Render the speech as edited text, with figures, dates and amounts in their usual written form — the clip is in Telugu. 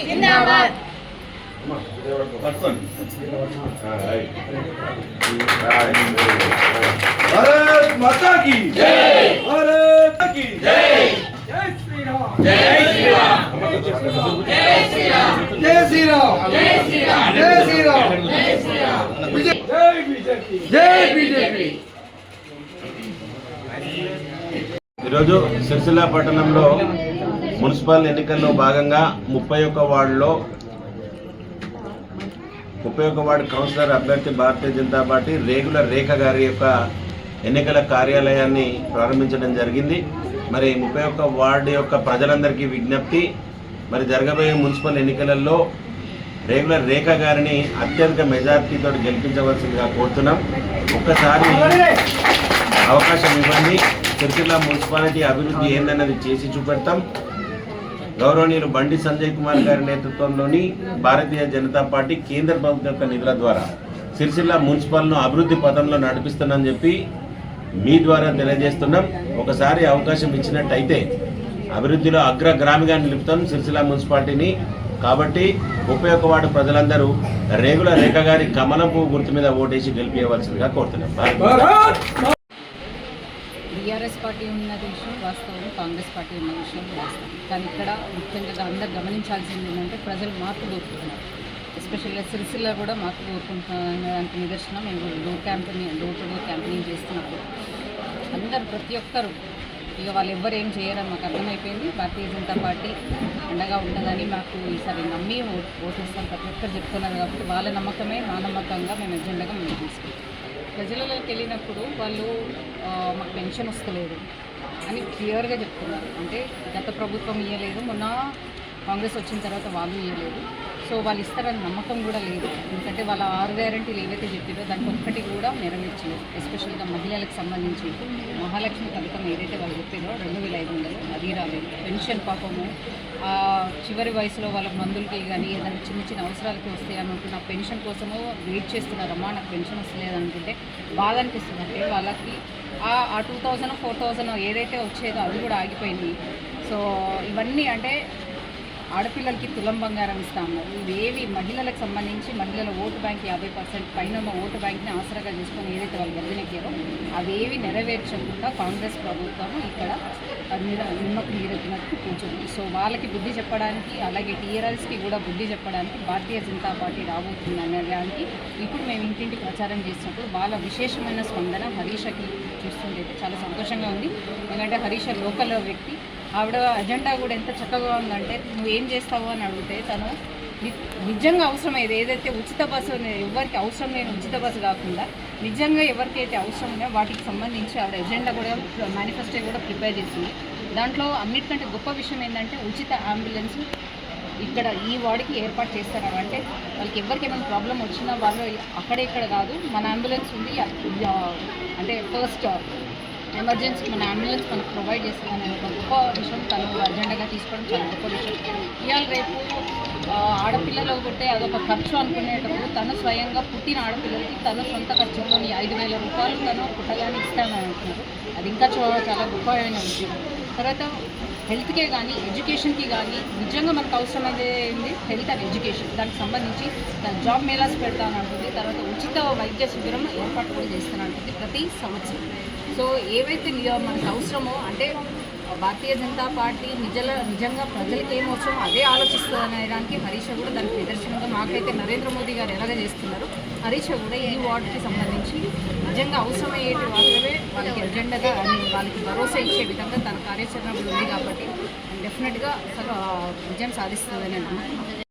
జిందాబాద్ भारत माता की जय, भारत की जय, जय श्री राम, जय श्री राम, जय श्री राम, जय श्री राम, जय श्री राम, जय श्री राम, जय श्री राम, जय बीजेपी, जय बीजेपी। ఈరోజు సిరిసిల్ల పట్టణంలో మున్సిపల్ ఎన్నికల్లో భాగంగా 31 వార్డులో 31 వార్డు కౌన్సిలర్ అభ్యర్థి భారతీయ జనతా పార్టీ రేగుల రేఖ గారి యొక్క ఎన్నికల కార్యాలయాన్ని ప్రారంభించడం జరిగింది. మరి 31 వార్డు యొక్క ప్రజలందరికీ విజ్ఞప్తి, మరి జరగబోయే మున్సిపల్ ఎన్నికలలో రేగుల రేఖ గారిని అత్యధిక మెజార్టీతో గెలిపించవలసిందిగా కోరుతున్నాం. ఒక్కసారి అవకాశం ఇవ్వండి. సిరిసిల్ల మున్సిపాలిటీ అభివృద్ధి ఏందన్నది చేసి చూపెడతాం. గౌరవనీయులు బండి సంజయ్ కుమార్ గారి నేతృత్వంలోని భారతీయ జనతా పార్టీ కేంద్ర ప్రభుత్వం యొక్క నిధుల ద్వారా సిరిసిల్ల మున్సిపల్ను అభివృద్ధి పథంలో నడిపిస్తున్నామని చెప్పి మీ ద్వారా తెలియజేస్తున్నాం. ఒకసారి అవకాశం ఇచ్చినట్టయితే అభివృద్ధిలో అగ్రగ్రామిగా నిలుపుతాం సిరిసిల్ల మున్సిపాలిటీని. కాబట్టి 31 వార్డు ప్రజలందరూ రేగుల రేఖ గారి కమలం పువ్వు గుర్తు మీద ఓటేసి గెలిపించవలసిందిగా కోరుతున్నాం. టీఆర్ఎస్ పార్టీ ఉన్న విషయం వాస్తవం, కాంగ్రెస్ పార్టీ ఉన్న విషయం వాస్తవం. కానీ ఇక్కడ ముఖ్యంగా అందరూ గమనించాల్సింది ఏంటంటే ప్రజలు మార్పు కోరుకుంటున్నారు. ఎస్పెషల్గా సిరిసిల్ల కూడా మార్పు కోరుకుంటున్నానికి నిదర్శనం మేము డోర్ టు డోర్ క్యాంపెయినింగ్ చేస్తున్నప్పుడు అందరూ ప్రతి ఒక్కరు ఇక వాళ్ళు ఎవ్వరు ఏం చేయరని మాకు అర్థమైపోయింది. భారతీయ జనతా పార్టీ అండగా ఉంటుందని మాకు ఈసారి నమ్మి ఓటేస్తాం ప్రతి ఒక్కరు చెప్తున్నారు. కాబట్టి వాళ్ళ నమ్మకమే మా నమ్మకంగా మేము ఎజెండాగా మేము తీసుకుంటాం. ప్రజలలోకి వెళ్ళినప్పుడు వాళ్ళు మాకు పెన్షన్ వస్తలేదు అని క్లియర్గా చెప్తున్నారు. అంటే గత ప్రభుత్వం ఇవ్వలేదు, మొన్న కాంగ్రెస్ వచ్చిన తర్వాత వాళ్ళు ఇవ్వలేదు. సో వాళ్ళు ఇస్తారని నమ్మకం కూడా లేదు. ఎందుకంటే వాళ్ళ 6 గ్యారెంటీలు ఏవైతే చెప్పారో దానికి ఒక్కటి కూడా నెరవేర్చలేదు. ఎస్పెషల్గా మహిళలకు సంబంధించి మహాలక్ష్మి పథకం ఏదైతే వాళ్ళు చెప్పారో 2500 అది రాలేదు. పెన్షన్ పాపము చివరి వయసులో వాళ్ళ మందులకి కానీ ఏదైనా చిన్న చిన్న అవసరాలకి వస్తాయి అనుకుంటున్న పెన్షన్ కోసము వెయిట్ చేస్తున్నారమ్మా, నాకు పెన్షన్ వస్తలేదు అనుకుంటే బాధ అనిపిస్తుంది. అంటే వాళ్ళకి ఆ 2000 4000 ఏదైతే వచ్చేదో అది కూడా ఆగిపోయింది. సో ఇవన్నీ అంటే ఆడపిల్లలకి తులం బంగారం ఇస్తా ఉన్నారు. ఇవేవి మహిళలకు సంబంధించి మహిళల ఓటు బ్యాంక్ 50% పైన ఓటు బ్యాంక్ని ఆసరాగా చేసుకొని ఏదైతే వాళ్ళు గెలినెక్కారో అవేవి నెరవేర్చకుండా కాంగ్రెస్ ప్రభుత్వం ఇక్కడ నిమ్మకు నీరెత్తినట్టు కూర్చొని సో వాళ్ళకి బుద్ధి చెప్పడానికి, అలాగే టీఆర్ఎస్కి కూడా బుద్ధి చెప్పడానికి భారతీయ జనతా పార్టీ రాబోతుంది అనడానికి ఇప్పుడు మేము ఇంటింటి ప్రచారం చేసినప్పుడు వాళ్ళ విశేషమైన స్పందన హరీషకి చూస్తుంటే చాలా సంతోషంగా ఉంది. ఎందుకంటే హరీష లోకల్ వ్యక్తి, ఆవిడ అజెండా కూడా ఎంత చక్కగా ఉందంటే నువ్వు ఏం చేస్తావు అని అడిగితే తను నిజంగా అవసరమైంది ఏదైతే ఉచిత బస్సు ఎవరికి అవసరం లేని ఉచిత బస్సు కాకుండా నిజంగా ఎవరికైతే అవసరం ఉన్నాయో వాటికి సంబంధించి ఆవిడ ఎజెండా కూడా మేనిఫెస్టో కూడా ప్రిపేర్ చేసింది. దాంట్లో అన్నిటికంటే గొప్ప విషయం ఏంటంటే ఉచిత అంబులెన్స్ ఇక్కడ ఈ వార్డుకి ఏర్పాటు చేస్తారు. అంటే వాళ్ళకి ఎవరికి ఏమైనా ప్రాబ్లం వచ్చినా వాళ్ళు అక్కడ ఇక్కడ కాదు, మన అంబులెన్స్ ఉంది, అంటే ఫస్ట్ ఎమర్జెన్సీ మన అంబులెన్స్ మనకు ప్రొవైడ్ చేస్తుందనే ఒక గొప్ప విషయం తను అజెండాగా తీసుకోవడం చాలా గొప్ప విషయం. ఇవాళ రేపు ఆడపిల్లలు ఒకటే అదొక ఖర్చు అనుకునేటప్పుడు తను స్వయంగా పుట్టిన ఆడపిల్లలకి తన సొంత ఖర్చుతోని 5000 రూపాయలు తను పుట్టగానే ఇస్తానని అంటున్నారు. అది ఇంకా చాలా గొప్పమైన విషయం. తర్వాత హెల్త్కే కానీ ఎడ్యుకేషన్కి కానీ నిజంగా మనకు అవసరమైంది హెల్త్ అండ్ ఎడ్యుకేషన్, దానికి సంబంధించి జాబ్ మేళాస్ పెడతాను అంటుంది. తర్వాత ఉచిత వైద్య శిబిరం ఏర్పాటు కూడా చేస్తానంటుంది ప్రతి సంవత్సరం. సో ఏవైతే మనకు అవసరమో అంటే భారతీయ జనతా పార్టీ నిజంగా ప్రజలకు ఏం అవసరమో అదే ఆలోచిస్తుందనడానికి హరీష కూడా దానికి నిదర్శనంగా మాకైతే నరేంద్ర మోదీ గారు ఎలాగ చేస్తున్నారు, హరీష కూడా ఈ వార్డుకి సంబంధించి నిజంగా అవసరమయ్యేటి వాళ్ళవే వాళ్ళకి ఎజెండాగా వాళ్ళకి భరోసా ఇచ్చే విధంగా తన కార్యాచరణ ఉంది. కాబట్టి డెఫినెట్గా అసలు విజయం సాధిస్తుందని అంటున్నాను.